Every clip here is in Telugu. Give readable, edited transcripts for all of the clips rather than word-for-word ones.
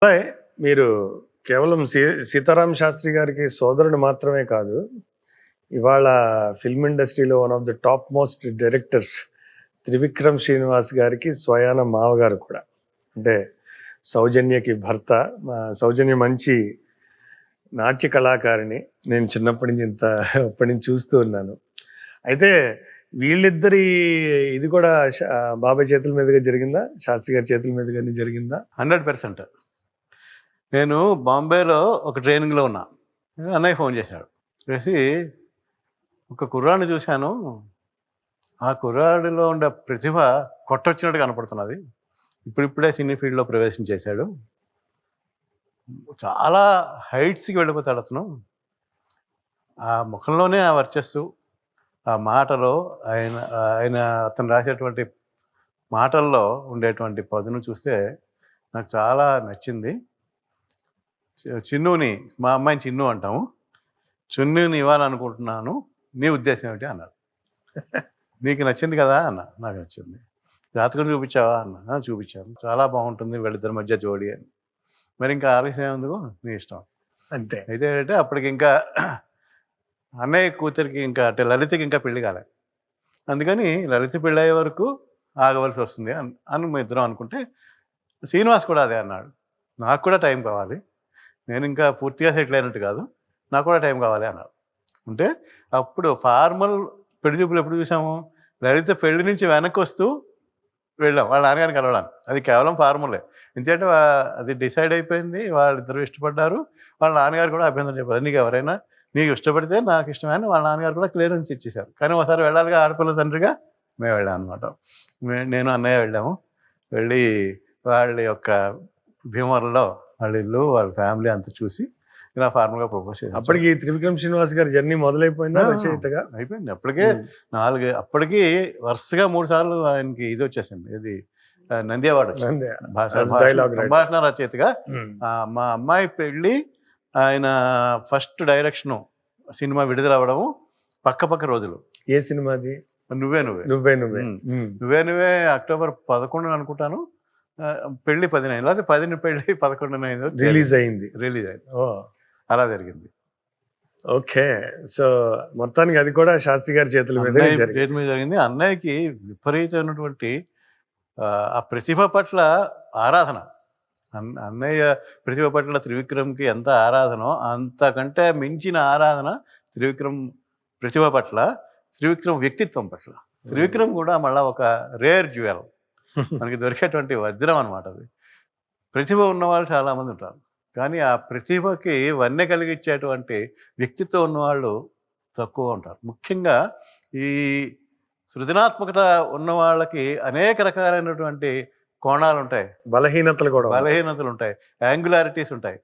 అబ్బాయి మీరు కేవలం సీతారామ శాస్త్రి గారికి సోదరుడు మాత్రమే కాదు. ఇవాళ ఫిల్మ్ ఇండస్ట్రీలో one of the top most directors Trivikram Srinivas గారికి స్వయాన మావగారు కూడా. అంటే సౌజన్యకి భర్త. సౌజన్య మంచి నాట్య కళాకారిణి. నేను చిన్నప్పటి నుంచి అప్పటి నుంచి చూస్తూ ఉన్నాను. అయితే వీళ్ళిద్దరి ఇది కూడా బాబాయ్ చేతుల మీదుగా జరిగిందా, శాస్త్రి గారి చేతుల మీదుగానే జరిగిందా? 100%. నేను బాంబేలో ఒక ట్రైనింగ్లో ఉన్నా. అన్నయ్య ఫోన్ చేశాడు. చేసి ఒక కుర్రాడిని చూశాను, ఆ కుర్రాడిలో ఉండే ప్రతిభ కొట్టొచ్చినట్టు కనపడుతున్నది. ఇప్పుడిప్పుడే సినీ ఫీల్డ్లో ప్రవేశం చేశాడు, చాలా హైట్స్కి వెళ్ళిపోతాడు అతను. ఆ ముఖంలోనే ఆ వర్చస్సు, ఆ మాటలో అతను రాసేటువంటి మాటల్లో ఉండేటువంటి పదును చూస్తే నాకు చాలా నచ్చింది. చిన్నుని, మా అమ్మాయిని చిన్ను అంటాము, చిన్నుని ఇవ్వాలనుకుంటున్నాను, నీ ఉద్దేశం ఏమిటి అన్నారు. నీకు నచ్చింది కదా అన్న. నాకు నచ్చింది. జాతకం చూపించావా అన్న. చూపించాను. చాలా బాగుంటుంది వీళ్ళిద్దరి మధ్య జోడి అని. మరి ఇంకా ఆలస్యం ఎందుకు, నీ ఇష్టం అంతే. అయితే అంటే అప్పటికి ఇంకా అన్నయ్య కూతురికి ఇంకా అంటే లలితకి ఇంకా పెళ్లి కాలే. అందుకని లలిత పెళ్ళి అయ్యే వరకు ఆగవలసి వస్తుంది అని మేము ఇద్దరం అనుకుంటే, శ్రీనివాస్ కూడా అదే అన్నాడు. నాకు కూడా టైం కావాలి, నేను ఇంకా పూర్తిగా సెటిల్ అయినట్టు కాదు, నాకు కూడా టైం కావాలి అన్నారు. అంటే అప్పుడు ఫార్మల్ పెళ్లి చూపులు ఎప్పుడు చూసాము, లలిత పెళ్లి నుంచి వెనక్కి వస్తూ వెళ్ళాం వాళ్ళ నాన్నగారిని కలవడానికి. అది కేవలం ఫార్మలే. ఎందుకంటే అది డిసైడ్ అయిపోయింది, వాళ్ళిద్దరూ ఇష్టపడ్డారు. వాళ్ళ నాన్నగారు కూడా అభ్యంతరం చెప్పారు. నీకు ఎవరైనా నీకు ఇష్టపడితే నాకు ఇష్టమే అని వాళ్ళ నాన్నగారు కూడా క్లియరెన్స్ ఇచ్చేశారు. కానీ ఒకసారి వెళ్ళాలిగా, ఆడపిల్ల తండ్రిగా మేము వెళ్ళాం అనమాట. నేను అన్నయ్య వెళ్ళాము. వెళ్ళి వాళ్ళ యొక్క భీమవరంలో వాళ్ళ ఇల్లు, వాళ్ళ ఫ్యామిలీ అంతా చూసి ఇలా ఫార్మల్గా ప్రపోజ్ చేశాను. అప్పటికి త్రివిక్రమ్ శ్రీనివాస్ గారి జర్నీ మొదలైపోయిందా రచయితగా? అయిపోయింది. అప్పటికి వరుసగా 3 సార్లు ఆయనకి ఇది వచ్చేసింది, ఇది నంది అవార్డు సంభాషణ రచయితగా. మా అమ్మాయి పెళ్ళి, ఆయన ఫస్ట్ డైరెక్షను సినిమా విడుదల అవ్వడము పక్క రోజులు. ఏ సినిమాది? నువ్వే నువ్వే అక్టోబర్ 11 అనుకుంటాను. పెళ్ళి 10 లేకపోతే 10 పెళ్ళి 11 రిలీజ్ అయింది. అలా జరిగింది. ఓకే. సో మొత్తానికి అది కూడా శాస్త్రి గారి చేతుల మీద జరిగింది. అన్నయ్యకి విపరీతమైనటువంటి ఆ ప్రతిభ పట్ల ఆరాధన. అన్నయ్య ప్రతిభ పట్ల త్రివిక్రమ్కి ఎంత ఆరాధనో అంతకంటే మించిన ఆరాధన త్రివిక్రమ్ ప్రతిభ పట్ల, త్రివిక్రమ్ వ్యక్తిత్వం పట్ల. త్రివిక్రమ్ కూడా మళ్ళీ ఒక రేర్ జ్యువెల్, మనకి దొరికేటువంటి వజ్రం అనమాట. అది ప్రతిభ ఉన్నవాళ్ళు చాలామంది ఉంటారు, కానీ ఆ ప్రతిభకి వన్నె కలిగించేటువంటి వ్యక్తిత్వం ఉన్నవాళ్ళు తక్కువ ఉంటారు. ముఖ్యంగా ఈ సృజనాత్మకత ఉన్న వాళ్ళకి అనేక రకాలైనటువంటి కోణాలు ఉంటాయి, బలహీనతలు ఉంటాయి, యాంగులారిటీస్ ఉంటాయి.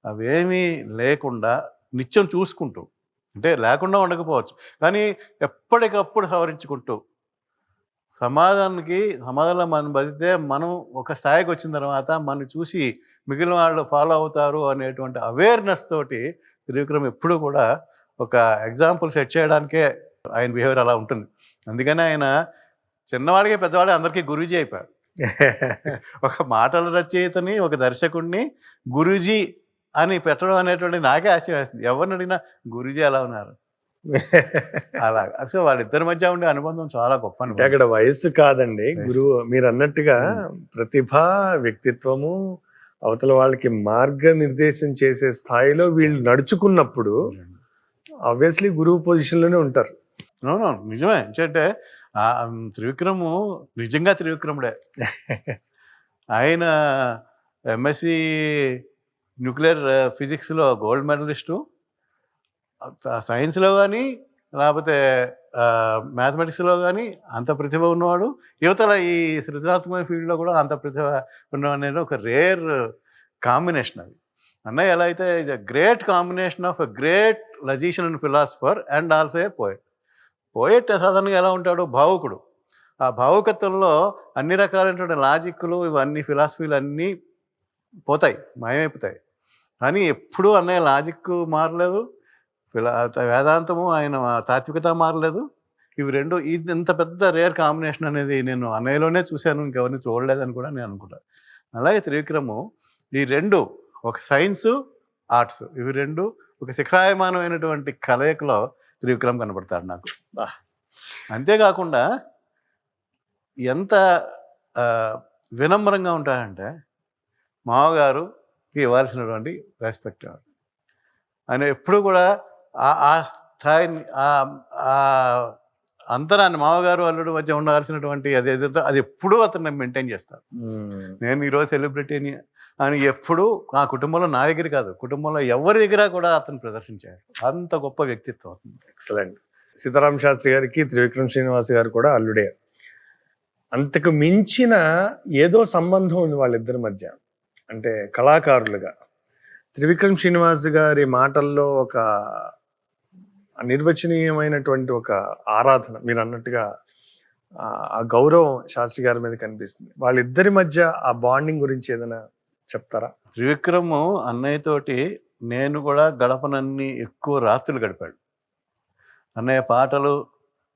అవేమీ లేకుండా నిత్యం చూసుకుంటూ, అంటే లేకుండా ఉండకపోవచ్చు కానీ ఎప్పటికప్పుడు సవరించుకుంటూ, సమాజంలో మనం బతికితే మనం ఒక స్థాయికి వచ్చిన తర్వాత మనం చూసి మిగిలిన వాళ్ళు ఫాలో అవుతారు అనేటువంటి అవేర్నెస్ తోటి త్రివిక్రమ్ ఎప్పుడూ కూడా ఒక ఎగ్జాంపుల్ సెట్ చేయడానికే ఆయన బిహేవియర్ అలా ఉంటుంది. అందుకని ఆయన చిన్నవాడికి పెద్దవాడికి అందరికీ గురూజీ అయిపోయాడు. ఒక మాటల రచయితని, ఒక దర్శకుడిని గురూజీ అని పెట్టడం అనేటువంటి నాకే ఆశ్చర్యం వేస్తుంది. ఎవరిని అడిగినా గురూజీ ఎలా ఉన్నారు అలాగా. అసలు వాళ్ళిద్దరి మధ్య ఉండే అనుబంధం చాలా గొప్ప. అక్కడ వయస్సు కాదండి, గురువు మీరు అన్నట్టుగా ప్రతిభ, వ్యక్తిత్వము, అవతల వాళ్ళకి మార్గనిర్దేశం చేసే స్థాయిలో వీళ్ళు నడుచుకున్నప్పుడు ఆబ్వియస్లీ గురువు పొజిషన్లోనే ఉంటారు. నిజమే. అంటే త్రివిక్రము నిజంగా త్రివిక్రముడే. ఆయన ఎంఎస్సి న్యూక్లియర్ ఫిజిక్స్లో గోల్డ్ మెడలిస్టు, సైన్స్లో కానీ లేకపోతే మ్యాథమెటిక్స్లో కానీ అంత ప్రతిభ ఉన్నవాడు, యువతల ఈ సృజనాత్మక ఫీల్డ్లో కూడా అంత ప్రతిభ ఉన్నవాడు. ఒక రేర్ కాంబినేషన్ అది. అన్నయ్య ఎలా అయితే is a great combination of a great logician and philosopher and also a poet. సాధారణంగా ఎలా ఉంటాడు, భావుకుడు. ఆ భావుకత్వంలో అన్ని రకాలైనటువంటి లాజిక్లు, ఇవన్నీ ఫిలాసఫీలు అన్నీ పోతాయి, మాయమైపోతాయి. కానీ ఎప్పుడూ అన్నయ్య లాజిక్ మారలేదు, వేదాంతము, ఆయన తాత్వికత మారలేదు. ఇవి రెండు, ఇది ఇంత పెద్ద రేర్ కాంబినేషన్ అనేది నేను అన్నయ్యలోనే చూశాను, ఇంకెవరిని చూడలేదని కూడా నేను అనుకుంటాను. అలాగే త్రివిక్రము ఈ రెండు, ఒక సైన్సు, ఆర్ట్స్, ఇవి రెండు ఒక శిఖరాయమానమైనటువంటి కలయికలో త్రివిక్రమ్ కనపడతాడు నాకు. బా. అంతేకాకుండా ఎంత వినమ్రంగా ఉంటాడంటే మామగారుకి ఇవ్వాల్సినటువంటి రెస్పెక్ట్. ఆయన ఎప్పుడు కూడా ఆ స్థాయిని, ఆ అంతరాన్ని, మామగారు అల్లుడు మధ్య ఉండాల్సినటువంటి అది ఎప్పుడూ అతను మెయింటైన్ చేస్తాడు. నేను ఈరోజు సెలబ్రిటీని అని ఎప్పుడూ ఆ కుటుంబంలో, నా దగ్గర కాదు, కుటుంబంలో ఎవరి దగ్గర కూడా అతను ప్రదర్శించాడు. అంత గొప్ప వ్యక్తిత్వం అతను. ఎక్సలెంట్. సీతారామ శాస్త్రి గారికి త్రివిక్రమ్ శ్రీనివాస్ గారు కూడా అల్లుడే. అంతకు మించిన ఏదో సంబంధం ఉంది వాళ్ళిద్దరి మధ్య, అంటే కళాకారులుగా. త్రివిక్రమ్ శ్రీనివాస్ గారి మాటల్లో ఒక అనిర్వచనీయమైనటువంటి ఒక ఆరాధన, మీరు అన్నట్టుగా ఆ గౌరవం శాస్త్రి గారి మీద కనిపిస్తుంది. వాళ్ళిద్దరి మధ్య ఆ బాండింగ్ గురించి ఏదైనా చెప్తారా? త్రివిక్రమ్ అన్నయ్యతోటి నేను కూడా గడపనన్ని ఎక్కువ రాత్రులు గడిపాడు. అన్నయ్య పాటలు,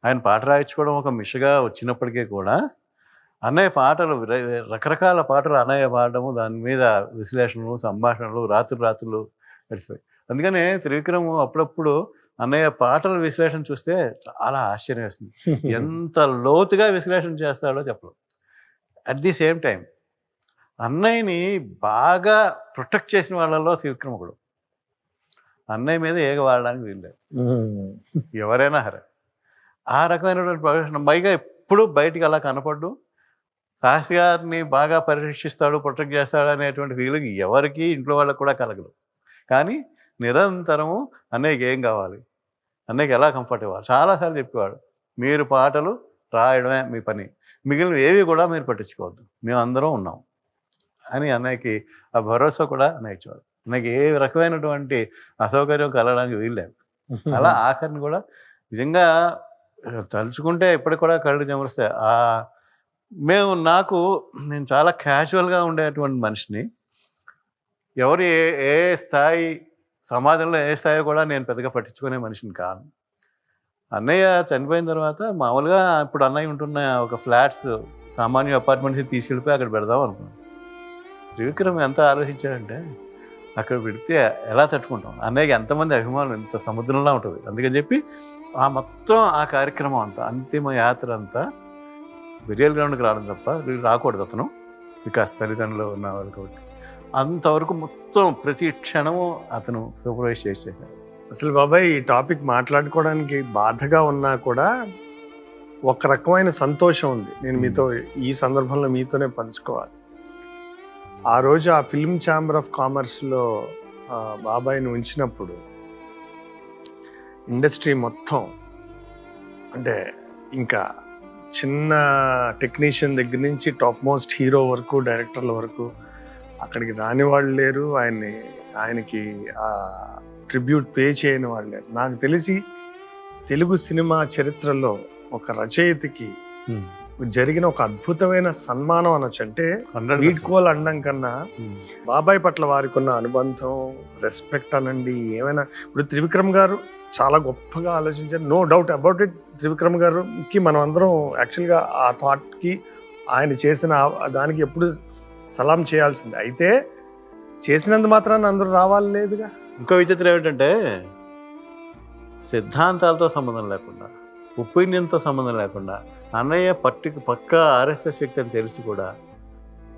ఆయన పాట రాయించుకోవడం ఒక మిషగా వచ్చినప్పటికీ కూడా అన్నయ్య పాటలు, రకరకాల పాటలు అన్నయ్య పాడడము, దాని మీద విశ్లేషణలు, సంభాషణలు రాత్రులు గడిచిపోయి. అందుకనే త్రివిక్రమ్ అప్పుడప్పుడు అన్నయ్య పాటల విశ్లేషణ చూస్తే చాలా ఆశ్చర్యం వేస్తుంది. ఎంత లోతుగా విశ్లేషణ చేస్తాడో చెప్పడం. అట్ ది సేమ్ టైం అన్నయ్యని బాగా ప్రొటెక్ట్ చేసిన వాళ్ళలో త్రివిక్రమ్ ఒకడు. అన్నయ్య మీద ఏగ వాడడానికి వీల్లేదు, ఎవరైనా హరే. ఆ రకమైనటువంటి ప్రొటెక్షన్, పైగా ఎప్పుడు బయటికి అలా కనపడ్డు. శాస్త్రి గారిని బాగా పరిరక్షిస్తాడు, ప్రొటెక్ట్ చేస్తాడు అనేటువంటి ఫీలింగ్ ఎవరికి, ఇంట్లో వాళ్ళకి కూడా కలగదు. కానీ నిరంతరము అన్నయ్యకి ఏం కావాలి, అన్నయ్యకి ఎలా కంఫర్ట్ ఇవ్వాలి, చాలాసార్లు చెప్పేవాడు. మీరు పాటలు రాయడమే మీ పని, మిగిలిన ఏవి కూడా మీరు పట్టించుకోవద్దు, మేము అందరం ఉన్నాం అని అన్నయ్యకి ఆ భరోసా కూడా అన్నయ్య ఇచ్చేవాడు. నాకు ఏ రకమైనటువంటి అసౌకర్యం కలగడానికి వీల్లేదు. అలా ఆఖరిని కూడా నిజంగా తలుచుకుంటే ఇప్పటికి కూడా కళ్ళు చెమరుస్తాయి. నేను చాలా క్యాజువల్గా ఉండేటువంటి మనిషిని. ఎవరు ఏ స్థాయి, సమాజంలో ఏ స్థాయి కూడా నేను పెద్దగా పట్టించుకునే మనిషిని కాను. అన్నయ్య చనిపోయిన తర్వాత మామూలుగా ఇప్పుడు అన్నయ్య ఉంటున్న ఒక ఫ్లాట్స్, సామాన్య అపార్ట్మెంట్స్కి తీసుకెళ్ళిపోయి అక్కడ పెడదాం అనుకున్నాను. త్రివిక్రమ్ ఎంత ఆలోచించాడంటే, అక్కడ పెడితే ఎలా తట్టుకుంటాం, అన్నయ్యకి ఎంతమంది అభిమానులు, ఎంత సముద్రంలా ఉంటుంది. అందుకని చెప్పి ఆ కార్యక్రమం అంతా, అంతిమ యాత్ర అంతా బెరియల్ గ్రౌండ్కి రావడం తప్ప రాకూడదు అతను, బికాస్ తల్లిదండ్రులు ఉన్న వాళ్ళు కాబట్టి. అంతవరకు మొత్తం ప్రతి క్షణము అతను సూపర్వైజ్ చేసేసాడు. అసలు బాబాయ్, ఈ టాపిక్ మాట్లాడుకోవడానికి బాధగా ఉన్నా కూడా ఒక రకమైన సంతోషం ఉంది. నేను మీతో ఈ సందర్భంలో మీతోనే పంచుకోవాలి. ఆ రోజు ఆ ఫిల్మ్ ఛాంబర్ ఆఫ్ కామర్స్లో బాబాయ్ని ఉంచినప్పుడు ఇండస్ట్రీ మొత్తం, అంటే ఇంకా చిన్న టెక్నీషియన్ దగ్గర నుంచి టాప్ మోస్ట్ హీరో వరకు, డైరెక్టర్ల వరకు అక్కడికి రాని వాళ్ళు లేరు, ఆయనకి ఆ ట్రిబ్యూట్ పే చేయని వాళ్ళు లేరు. నాకు తెలిసి తెలుగు సినిమా చరిత్రలో ఒక రచయితకి జరిగిన ఒక అద్భుతమైన సన్మానం అనొచ్చు. అంటే వీడ్కోలు అనడం కన్నా బాబాయ్ పట్ల వారికి ఉన్న అనుబంధం, రెస్పెక్ట్ అనండి, ఏమైనా. ఇప్పుడు త్రివిక్రమ్ గారు చాలా గొప్పగా ఆలోచించారు, no doubt about it. Trivikram గారికి మనం అందరం యాక్చువల్గా ఆ థాట్కి, ఆయన చేసిన దానికి ఎప్పుడు సలాం చేయాల్సిందే. అయితే చేసినంత మాత్రాన్ని అందరూ రావాలి లేదుగా. ఇంకో విచిత్రం ఏమిటంటే, సిద్ధాంతాలతో సంబంధం లేకుండా, ఒపీనియన్తో సంబంధం లేకుండా, అన్నయ్య పక్కా ఆర్ఎస్ఎస్ వ్యక్తి అని తెలిసి కూడా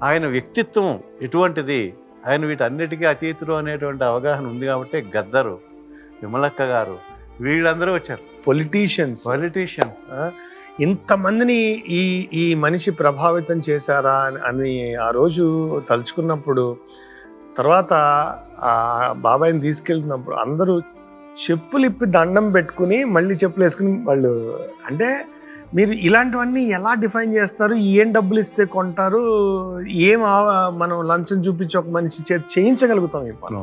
ఆయన వ్యక్తిత్వం ఎటువంటిది, ఆయన వీటన్నిటికీ అతీతుడు అనేటువంటి అవగాహన ఉంది కాబట్టి గద్దరు, విమలక్క గారు, వీళ్ళందరూ వచ్చారు. పొలిటీషియన్స్ ఇంతమందిని ఈ మనిషి ప్రభావితం చేశారా అని ఆ రోజు తలుచుకున్నప్పుడు, తర్వాత బాబాయ్ని తీసుకెళ్తున్నప్పుడు అందరూ చెప్పులు ఇప్పి దండం పెట్టుకుని మళ్ళీ చెప్పులు వేసుకుని వాళ్ళు. అంటే మీరు ఇలాంటివన్నీ ఎలా డిఫైన్ చేస్తారు? ఏం డబ్బులు ఇస్తే కొంటారు? మనం లంచం చూపించి ఒక మనిషి చేయించగలుగుతాం? ఈ పని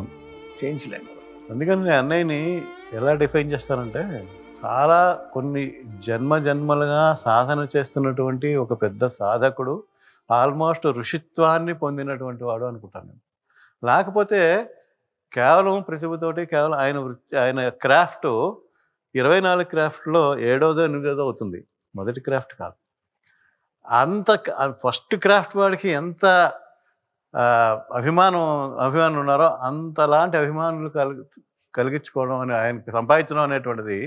చేయించలేము. అందుకని అన్నయ్యని ఎలా డిఫైన్ చేస్తారంటే, చాలా కొన్ని జన్మలుగా సాధన చేస్తున్నటువంటి ఒక పెద్ద సాధకుడు, ఆల్మోస్ట్ ఋషిత్వాన్ని పొందినటువంటి వాడు అనుకుంటాను నేను. లేకపోతే కేవలం ప్రతిభతోటి, కేవలం ఆయన క్రాఫ్ట్ 24 క్రాఫ్ట్లో 7వ 8వ అవుతుంది, మొదటి క్రాఫ్ట్ కాదు. ఫస్ట్ క్రాఫ్ట్ వాడికి ఎంత అభిమానులు ఉన్నారో అంతలాంటి అభిమానులు కలిగించుకోవడం అని ఆయనకి సంపాదించడం అనేటువంటిది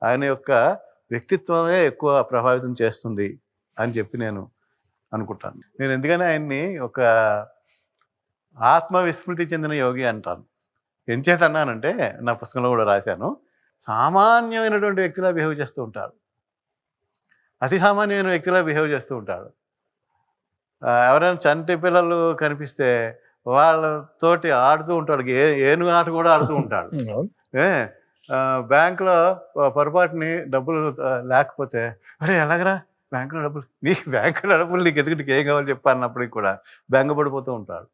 ఆయన యొక్క వ్యక్తిత్వమే ఎక్కువ ప్రభావితం చేస్తుంది అని చెప్పి నేను అనుకుంటాను. నేను ఎందుకని ఆయన్ని ఒక ఆత్మవిస్మృతి చెందిన యోగి అంటాను. ఎంచేత అన్నానంటే నా పుస్తకంలో కూడా రాశాను, సామాన్యమైనటువంటి వ్యక్తిలా బిహేవ్ చేస్తూ ఉంటాడు, అతి సామాన్యమైన వ్యక్తిలా బిహేవ్ చేస్తూ ఉంటాడు. ఎవరైనా చంటి పిల్లలు కనిపిస్తే వాళ్ళతోటి ఆడుతూ ఉంటాడు, ఏనుగు ఆట కూడా ఆడుతూ ఉంటాడు. బ్యాంకులో పొరపాటుని డబ్బులు లేకపోతే, అరే ఎలాగరా బ్యాంకులో డబ్బులు, బ్యాంకులో డబ్బులు నీకు ఎదుగుటికి ఏం కావాలి చెప్పు అన్నప్పటికి కూడా బెంగపడిపోతూ ఉంటాడు.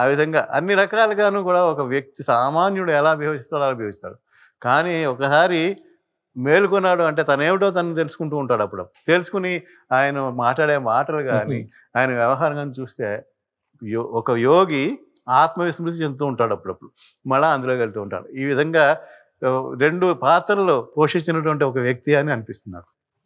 ఆ విధంగా అన్ని రకాలుగాను కూడా ఒక వ్యక్తి సామాన్యుడు ఎలా బిహేవ్ చేస్తాడో అలా బిహేవ్ చేస్తాడు. కానీ ఒకసారి మేలుకొన్నాడు అంటే తనేమిటో తను తెలుసుకుంటూ ఉంటాడు. అప్పుడు తెలుసుకుని ఆయన మాట్లాడే మాటలు కానీ ఆయన వ్యవహారం కానీ చూస్తే ఒక యోగి ఆత్మవిస్మృతి చెందుతూ ఉంటాడు. అప్పుడప్పుడు మళ్ళీ అందులోకి వెళ్తూ ఉంటాడు. ఈ విధంగా 2 పాత్రలు పోషించినటువంటి ఒక వ్యక్తి అని అనిపిస్తుంది నాకు.